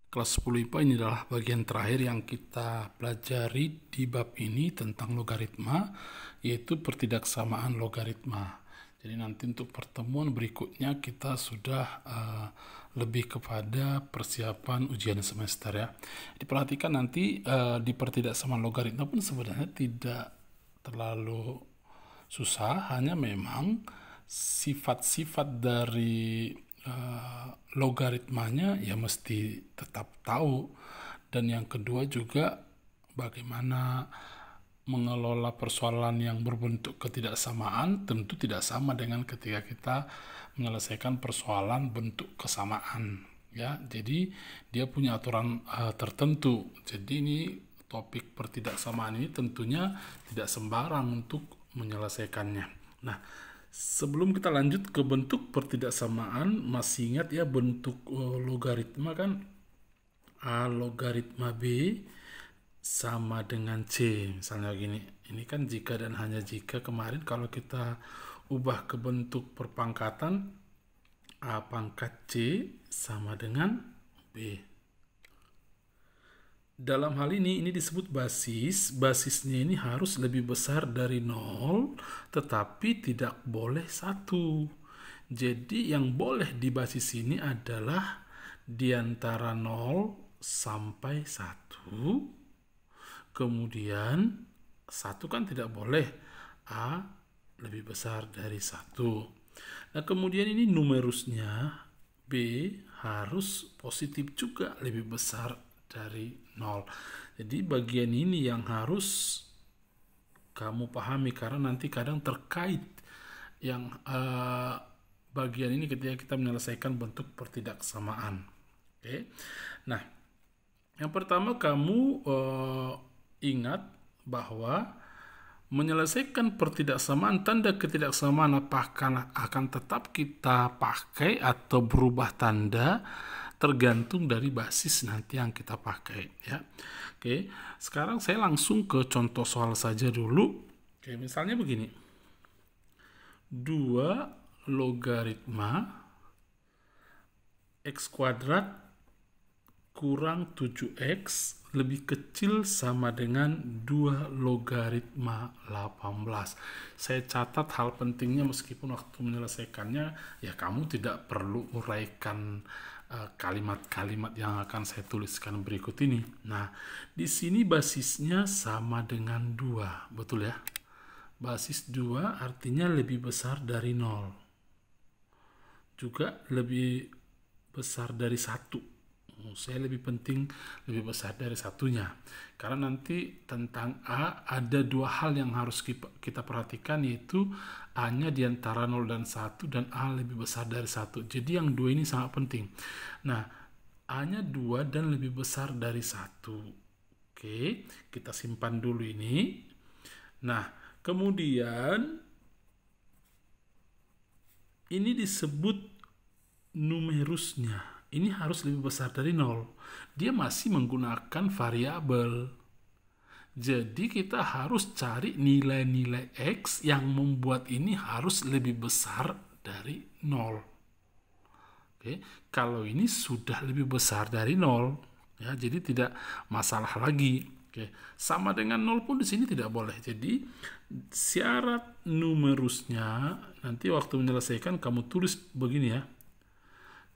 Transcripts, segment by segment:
Kelas 10 IPA ini adalah bagian terakhir yang kita pelajari di bab ini tentang logaritma, yaitu pertidaksamaan logaritma. Jadi nanti untuk pertemuan berikutnya kita sudah lebih kepada persiapan ujian semester ya. Diperhatikan nanti di pertidaksamaan logaritma pun sebenarnya tidak terlalu susah, hanya memang sifat-sifat dari logaritmanya ya mesti tetap tahu, dan yang kedua juga bagaimana mengelola persoalan yang berbentuk ketidaksamaan tentu tidak sama dengan ketika kita menyelesaikan persoalan bentuk kesamaan ya. Jadi dia punya aturan tertentu. Jadi ini topik pertidaksamaan ini tentunya tidak sembarang untuk menyelesaikannya. Nah, sebelum kita lanjut ke bentuk pertidaksamaan, masih ingat ya bentuk logaritma kan? A logaritma B sama dengan C, misalnya gini. Ini kan jika dan hanya jika. Kemarin kalau kita ubah ke bentuk perpangkatan, A pangkat C sama dengan B. Dalam hal ini disebut basis. Basisnya ini harus lebih besar dari 0, tetapi tidak boleh 1. Jadi yang boleh di basis ini adalah di antara 0 sampai 1. Kemudian 1 kan tidak boleh, A lebih besar dari 1. Nah, kemudian ini numerusnya B harus positif juga, lebih besar dari 0. Jadi bagian ini yang harus kamu pahami, karena nanti kadang terkait yang bagian ini ketika kita menyelesaikan bentuk pertidaksamaan. Oke. Nah, yang pertama kamu ingat bahwa menyelesaikan pertidaksamaan, tanda ketidaksamaan apakah akan tetap kita pakai atau berubah tanda tergantung dari basis nanti yang kita pakai ya. Oke, sekarang saya langsung ke contoh soal saja dulu. Oke, misalnya begini. 2 logaritma x kuadrat kurang 7x lebih kecil sama dengan 2 logaritma 18. Saya catat hal pentingnya, meskipun waktu menyelesaikannya ya kamu tidak perlu uraikan kalimat-kalimat yang akan saya tuliskan berikut ini. Nah, di sini basisnya sama dengan 2, betul ya? Basis 2 artinya lebih besar dari 0. Juga lebih besar dari 1. Saya lebih penting lebih besar dari satunya, karena nanti tentang A ada 2 hal yang harus kita perhatikan, yaitu A-nya di antara 0 dan 1 dan A lebih besar dari 1. Jadi yang 2 ini sangat penting. Nah, A-nya 2 dan lebih besar dari 1. Oke, kita simpan dulu ini. Nah, kemudian ini disebut numerusnya. Ini harus lebih besar dari 0. Dia masih menggunakan variabel. Jadi kita harus cari nilai-nilai X yang membuat ini harus lebih besar dari 0. Oke, kalau ini sudah lebih besar dari 0, ya, jadi tidak masalah lagi. Oke, sama dengan 0 pun di sini tidak boleh. Jadi syarat numerusnya nanti waktu menyelesaikan kamu tulis begini ya.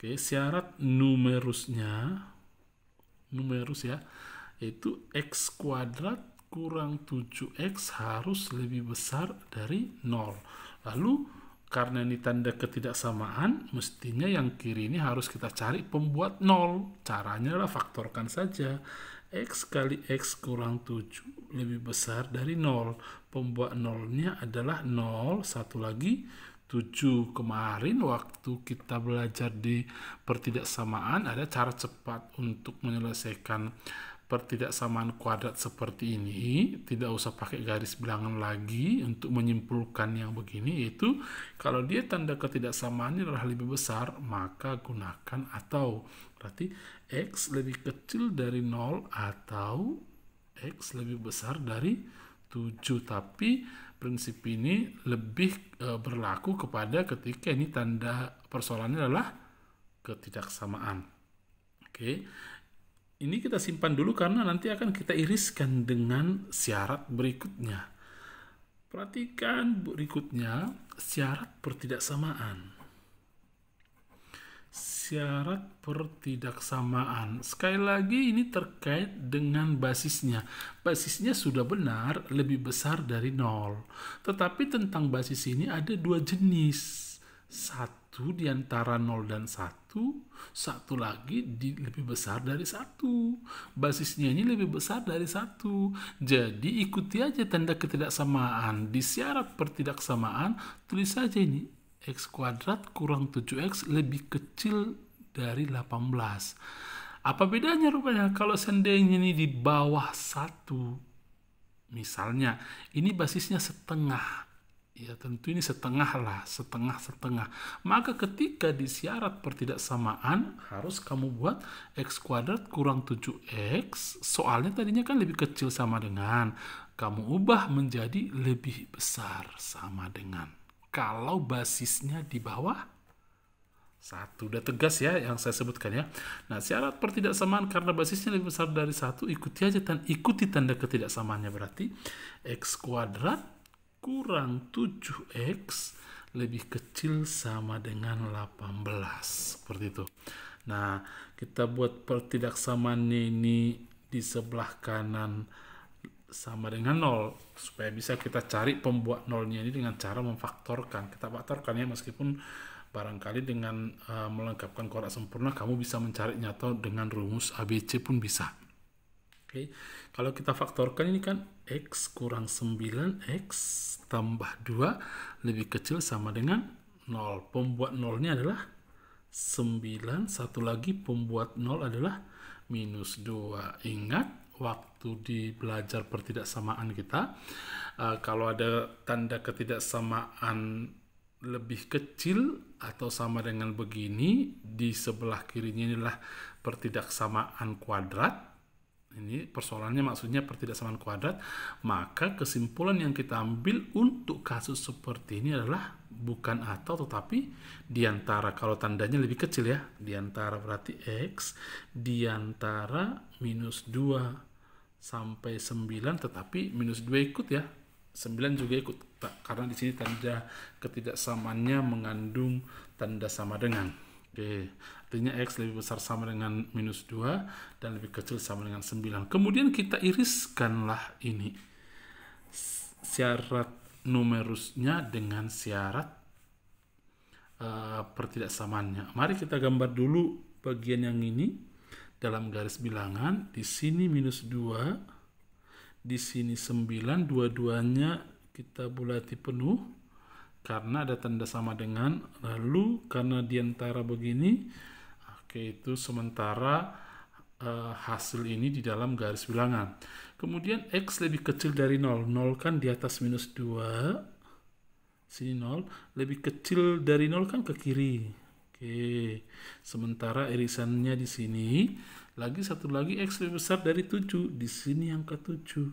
Oke, syarat numerus ya, yaitu x kuadrat kurang 7x harus lebih besar dari 0. Lalu karena ini tanda ketidaksamaan, mestinya yang kiri ini harus kita cari pembuat 0. Caranya adalah faktorkan saja. X kali x kurang 7 lebih besar dari 0. Pembuat 0-nya adalah 0, satu lagi 7. Kemarin waktu kita belajar di pertidaksamaan ada cara cepat untuk menyelesaikan pertidaksamaan kuadrat seperti ini, tidak usah pakai garis bilangan lagi untuk menyimpulkan yang begini, yaitu kalau dia tanda ketidaksamaannya adalah lebih besar, maka gunakan atau. Berarti X lebih kecil dari 0 atau X lebih besar dari 7. Tapi prinsip ini lebih berlaku kepada ketika ini tanda persoalannya adalah ketidaksamaan. Oke. Ini kita simpan dulu karena nanti akan kita iriskan dengan syarat berikutnya. Perhatikan berikutnya, syarat pertidaksamaan. Syarat pertidaksamaan. Sekali lagi ini terkait dengan basisnya. Basisnya sudah benar lebih besar dari 0. Tetapi tentang basis ini ada dua jenis. Satu di antara 0 dan 1, satu lagi lebih besar dari 1. Basisnya ini lebih besar dari 1. Jadi ikuti aja tanda ketidaksamaan. Di syarat pertidaksamaan, tulis saja ini. X kuadrat kurang 7X lebih kecil dari 18. Apa bedanya rupanya kalau seandainya ini di bawah 1? Misalnya, ini basisnya setengah. Ya tentu ini setengah lah, setengah. Maka ketika di syarat pertidaksamaan harus kamu buat X kuadrat kurang 7X. Soalnya tadinya kan lebih kecil sama dengan. Kamu ubah menjadi lebih besar sama dengan. Kalau basisnya di bawah 1. Udah tegas ya yang saya sebutkan ya. Nah, syarat pertidaksamaan karena basisnya lebih besar dari 1, ikuti tanda ketidaksamaannya, berarti X kuadrat kurang 7X lebih kecil sama dengan 18. Seperti itu. Nah, kita buat pertidaksamaannya ini di sebelah kanan sama dengan 0 supaya bisa kita cari pembuat nolnya ini dengan cara memfaktorkan. Kita faktorkan ya, meskipun barangkali dengan melengkapkan kotak sempurna kamu bisa mencarinya atau dengan rumus ABC pun bisa. Oke. Kalau kita faktorkan ini kan X kurang 9X tambah 2 lebih kecil sama dengan 0. Pembuat nolnya adalah 9. Satu lagi pembuat 0 adalah minus 2. Ingat waktu di belajar pertidaksamaan kita, kalau ada tanda ketidaksamaan lebih kecil atau sama dengan begini, di sebelah kirinya inilah pertidaksamaan kuadrat. Ini persoalannya maksudnya pertidaksamaan kuadrat. Maka kesimpulan yang kita ambil untuk kasus seperti ini adalah bukan atau tetapi diantara. Kalau tandanya lebih kecil ya, diantara berarti X diantara minus 2 sampai 9, tetapi minus 2 ikut ya, 9 juga ikut karena di sini tanda ketidaksamaannya mengandung tanda sama dengan. Oke, artinya X lebih besar sama dengan minus 2 dan lebih kecil sama dengan 9. Kemudian kita iriskanlah ini syarat numerusnya dengan syarat pertidaksamaannya. Mari kita gambar dulu bagian yang ini dalam garis bilangan. Di sini minus 2, di sini 9, dua-duanya kita bulati penuh karena ada tanda sama dengan. Lalu karena diantara begini, oke, itu sementara hasil ini di dalam garis bilangan. Kemudian X lebih kecil dari 0. 0 kan di atas minus 2, sini 0, lebih kecil dari 0 kan ke kiri. Oke, sementara irisannya di sini. Lagi satu lagi X lebih besar dari 7, di sini yang ke 7.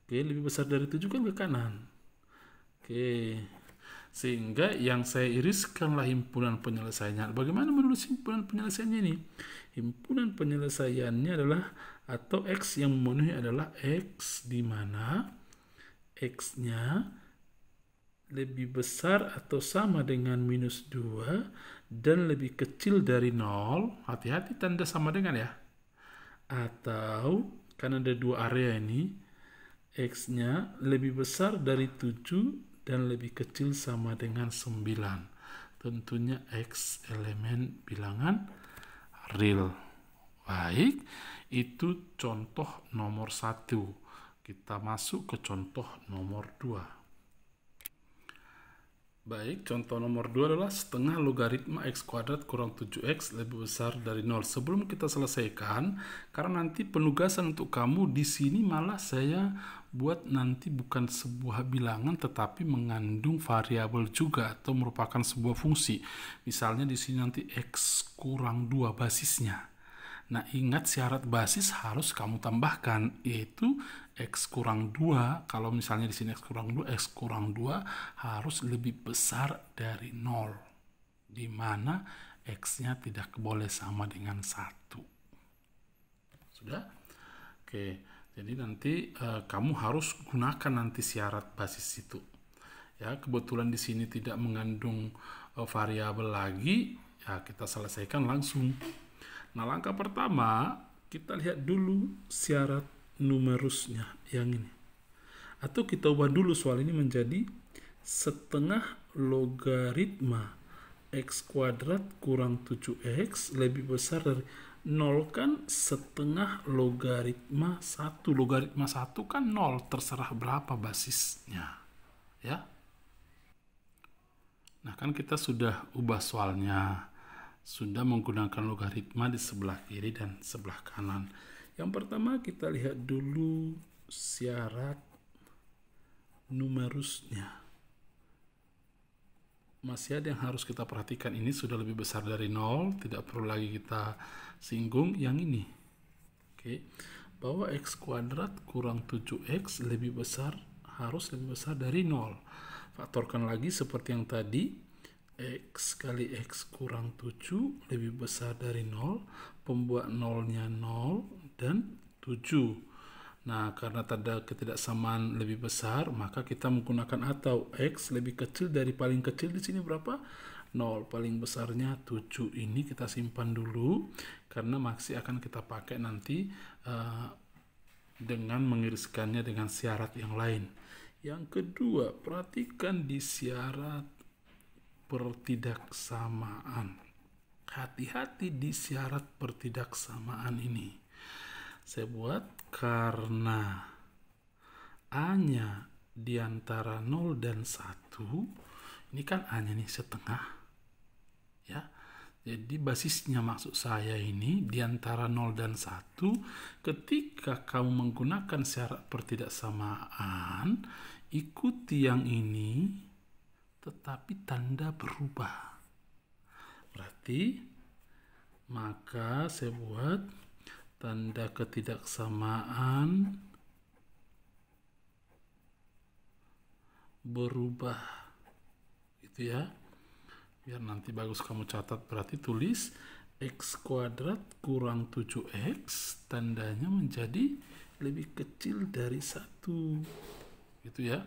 Oke, lebih besar dari 7 kan ke kanan. Oke, sehingga yang saya iriskanlah himpunan penyelesaiannya. Bagaimana menulis himpunan penyelesaiannya ini? Himpunan penyelesaiannya adalah, atau X yang memenuhi adalah X di mana X-nya lebih besar atau sama dengan minus 2 dan lebih kecil dari 0. Hati-hati tanda sama dengan ya. Atau karena ada dua area ini, X-nya lebih besar dari 7 dan lebih kecil sama dengan 9. Tentunya X elemen bilangan real. Baik, itu contoh nomor 1. Kita masuk ke contoh nomor 2. Baik, contoh nomor 2 adalah setengah logaritma X kuadrat kurang 7X lebih besar dari 0. Sebelum kita selesaikan, karena nanti penugasan untuk kamu di sini malah saya buat nanti bukan sebuah bilangan tetapi mengandung variabel juga atau merupakan sebuah fungsi. Misalnya di sini nanti X kurang 2 basisnya. Nah, ingat syarat basis harus kamu tambahkan, yaitu X kurang 2. Kalau misalnya di sini X kurang 2 harus lebih besar dari 0. Di mana X-nya tidak boleh sama dengan 1. Oke, jadi nanti kamu harus gunakan nanti syarat basis itu. Ya, kebetulan di sini tidak mengandung variabel lagi, ya kita selesaikan langsung. Nah, langkah pertama kita lihat dulu syarat numerusnya yang ini. Atau kita ubah dulu soal ini menjadi setengah logaritma x kuadrat kurang 7x lebih besar dari 0 kan setengah logaritma 1. Logaritma 1 kan 0, terserah berapa basisnya. Ya. Nah, kan kita sudah ubah soalnya. Sudah menggunakan logaritma di sebelah kiri dan sebelah kanan. Yang pertama kita lihat dulu syarat numerusnya. Masih ada yang harus kita perhatikan, ini sudah lebih besar dari 0, tidak perlu lagi kita singgung yang ini. Oke, bahwa x kuadrat kurang 7x lebih besar, harus lebih besar dari 0. Faktorkan lagi seperti yang tadi, x kali x kurang 7 lebih besar dari 0, pembuat nolnya 0 dan 7. Nah, karena tanda ketidaksamaan lebih besar, maka kita menggunakan atau x lebih kecil dari paling kecil di sini berapa? 0, paling besarnya 7. Ini kita simpan dulu karena masih akan kita pakai nanti dengan mengiriskannya dengan syarat yang lain. Yang kedua, perhatikan di syarat pertidaksamaan. Hati-hati di syarat pertidaksamaan ini. Saya buat karena A-nya di antara 0 dan 1, ini kan A-nya nih setengah. Ya. Jadi basisnya maksud saya ini di antara 0 dan 1, ketika kamu menggunakan syarat pertidaksamaan, ikuti yang ini tetapi tanda berubah. Berarti maka saya buat tanda ketidaksamaan berubah, gitu ya, biar nanti bagus kamu catat. Berarti tulis x kuadrat kurang 7x, tandanya menjadi lebih kecil dari 1, gitu ya.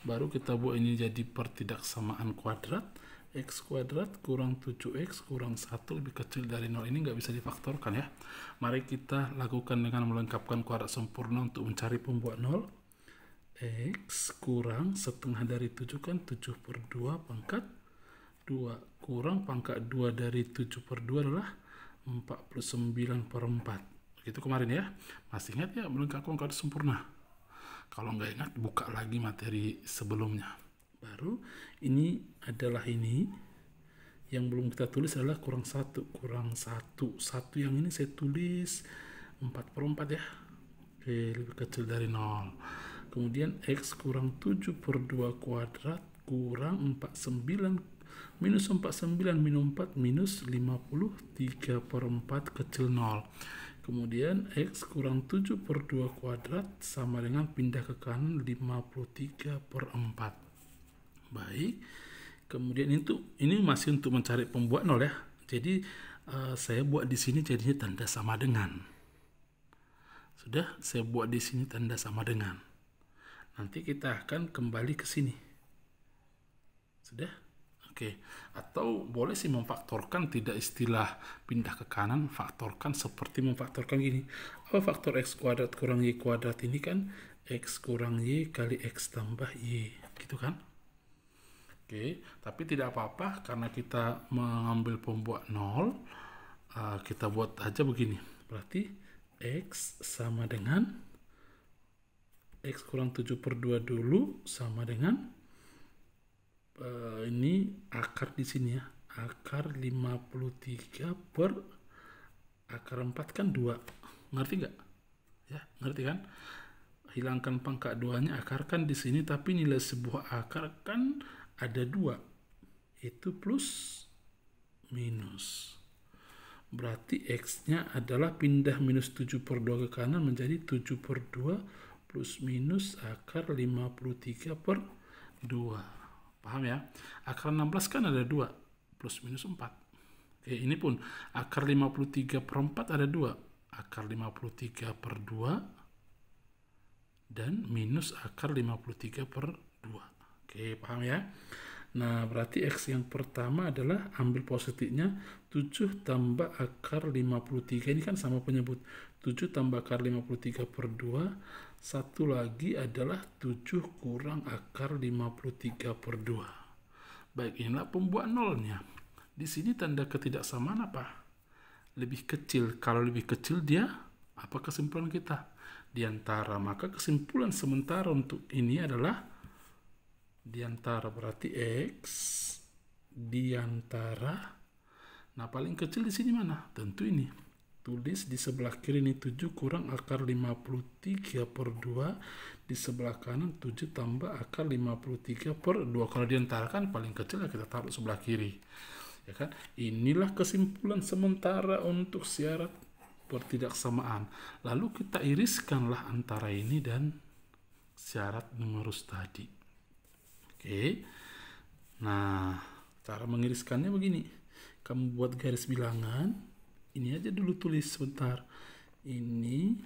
Baru kita buat ini jadi pertidaksamaan kuadrat, x kuadrat kurang 7x kurang 1 lebih kecil dari 0. Ini nggak bisa difaktorkan ya. Mari kita lakukan dengan melengkapkan kuadrat sempurna untuk mencari pembuat 0. X kurang setengah dari 7 kan 7 per 2 pangkat 2 kurang pangkat 2 dari 7 per 2 adalah 49 per 4. Begitu kemarin ya. Masih ingat ya melengkapkan kuadrat sempurna? Kalau nggak ingat, buka lagi materi sebelumnya. Baru ini adalah ini yang belum kita tulis adalah kurang 1 yang ini saya tulis 4 per 4 ya. Oke, lebih kecil dari 0. Kemudian x kurang 7 per 2 kuadrat kurang 49 minus 49 minus 4 minus 53 per 4 kecil 0. Kemudian x kurang 7 per 2 kuadrat sama dengan pindah ke kanan 53 per 4. Baik, kemudian ini masih untuk mencari pembuat 0 ya. Jadi saya buat di sini jadinya tanda sama dengan. Sudah, saya buat di sini tanda sama dengan. Nanti kita akan kembali ke sini. Sudah? Oke. Atau boleh sih memfaktorkan, tidak istilah pindah ke kanan, faktorkan seperti memfaktorkan gini. Apa faktor x kuadrat kurang y kuadrat ini kan x kurang y kali x tambah y, gitu kan? Oke, tapi tidak apa-apa karena kita mengambil pembuat 0, kita buat aja begini. Berarti x sama dengan x kurang 7 per 2 dulu sama dengan ini akar di sini ya. Akar 53 per akar 4 kan 2. Ngerti nggak? Ya, ngerti kan? Hilangkan pangkat 2-nya, akar kan di sini, tapi nilai sebuah akar kan ada 2, itu plus minus. Berarti x-nya adalah pindah minus 7 per 2 ke kanan menjadi 7 per 2 plus minus akar 53 per 2. Paham ya? Akar 16 kan ada 2, plus minus 4. Oke, ini pun akar 53 per 4 ada 2, akar 53 per 2 dan minus akar 53 per 2. Oke, paham ya? Nah, berarti X yang pertama adalah ambil positifnya 7 tambah akar 53. Ini kan sama penyebut. 7 tambah akar 53 per 2. Satu lagi adalah 7 kurang akar 53 per 2. Baik, inilah pembuat nolnya. Di sini tanda ketidaksamaan apa? Lebih kecil. Kalau lebih kecil dia, apa kesimpulan kita? Di antara. Maka kesimpulan sementara untuk ini adalah di antara, berarti X di antara. Nah, paling kecil di sini mana? Tentu ini. Tulis di sebelah kiri ini 7 kurang akar 53 per 2. Di sebelah kanan 7 tambah akar 53 per 2. Kalau di antara kan paling kecil ya kita taruh sebelah kiri. Ya kan? Inilah kesimpulan sementara untuk syarat pertidaksamaan. Lalu kita iriskanlah antara ini dan syarat numerus tadi. Oke, nah cara mengiriskannya begini. Kamu buat garis bilangan. Ini aja dulu tulis sebentar. Ini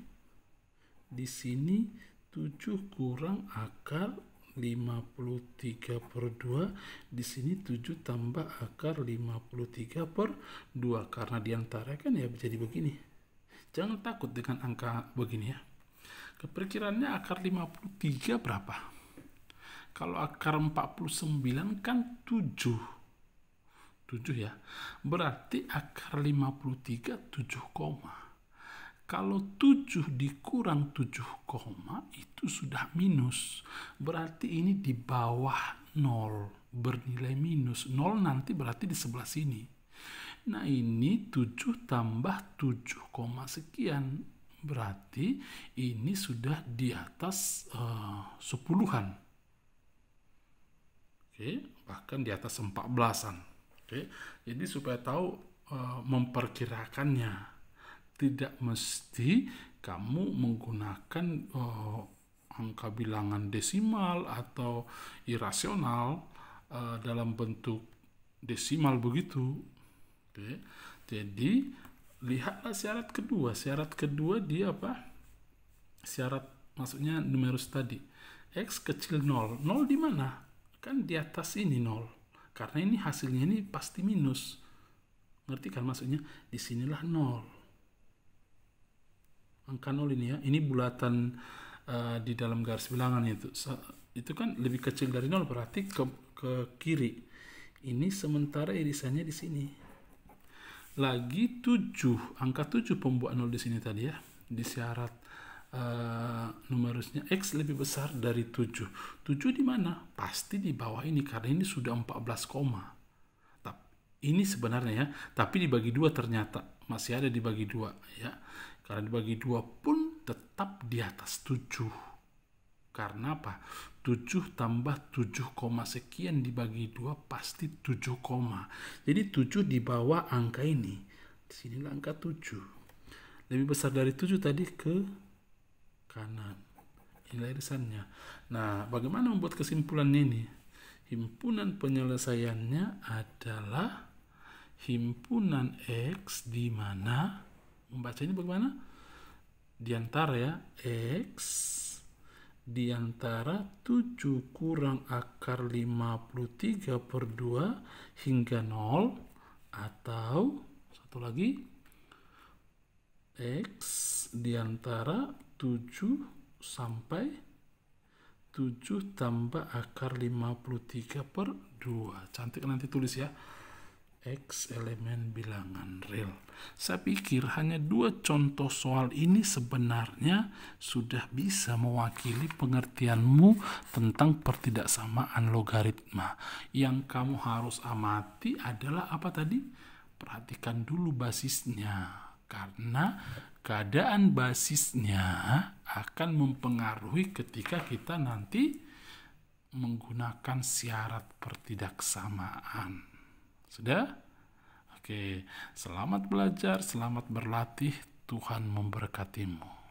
di sini 7 kurang akar 53 per 2. Di sini 7 tambah akar 53 per 2. Karena diantara kan ya jadi begini. Jangan takut dengan angka begini ya. Keperkiraannya akar 53 berapa? Kalau akar 49 kan 7 ya. Berarti akar 53 7 koma. Kalau 7 dikurang 7 koma itu sudah minus. Berarti ini di bawah 0. Bernilai minus. 0 nanti berarti di sebelah sini. Nah, ini 7 tambah 7 koma sekian. Berarti ini sudah di atas 10-an. Oke, bahkan di atas 14-an. Oke, jadi supaya tahu memperkirakannya, tidak mesti kamu menggunakan angka bilangan desimal atau irasional dalam bentuk desimal begitu. Oke, jadi lihatlah syarat kedua. Syarat kedua dia apa? Syarat maksudnya numerus tadi. X kecil 0. 0 di mana? Kan di atas ini 0. Karena ini hasilnya ini pasti minus. Ngerti kan maksudnya? Disinilah 0. Angka 0 ini ya. Ini bulatan di dalam garis bilangan itu. Itu kan lebih kecil dari 0 berarti ke kiri. Ini sementara irisannya di sini. Lagi 7. Angka 7 pembuat 0 di sini tadi ya. Di syarat numerusnya X lebih besar dari 7. 7 di mana? Pasti di bawah ini karena ini sudah 14 koma. Ini sebenarnya ya, tapi dibagi 2 ternyata masih ada dibagi 2 ya. Karena dibagi 2 pun tetap di atas 7. Karena apa? 7 tambah 7 koma sekian dibagi 2 pasti 7 koma. Jadi 7 di bawah angka ini. Di sinilah angka 7. Lebih besar dari 7 tadi ke kanan. Inilah irisannya. Nah, bagaimana membuat kesimpulan ini? Himpunan penyelesaiannya adalah himpunan X di mana membaca ini bagaimana? Di antara ya, X di antara 7 kurang akar 53 per 2 hingga 0 atau satu lagi X di antara 7 sampai 7 tambah akar 53 per 2. Cantik nanti tulis ya. X elemen bilangan real. Saya pikir hanya 2 contoh soal ini sebenarnya sudah bisa mewakili pengertianmu tentang pertidaksamaan logaritma. Yang kamu harus amati adalah apa tadi? Perhatikan dulu basisnya. Karena keadaan basisnya akan mempengaruhi ketika kita nanti menggunakan syarat pertidaksamaan. Sudah? Oke, selamat belajar, selamat berlatih. Tuhan memberkatimu.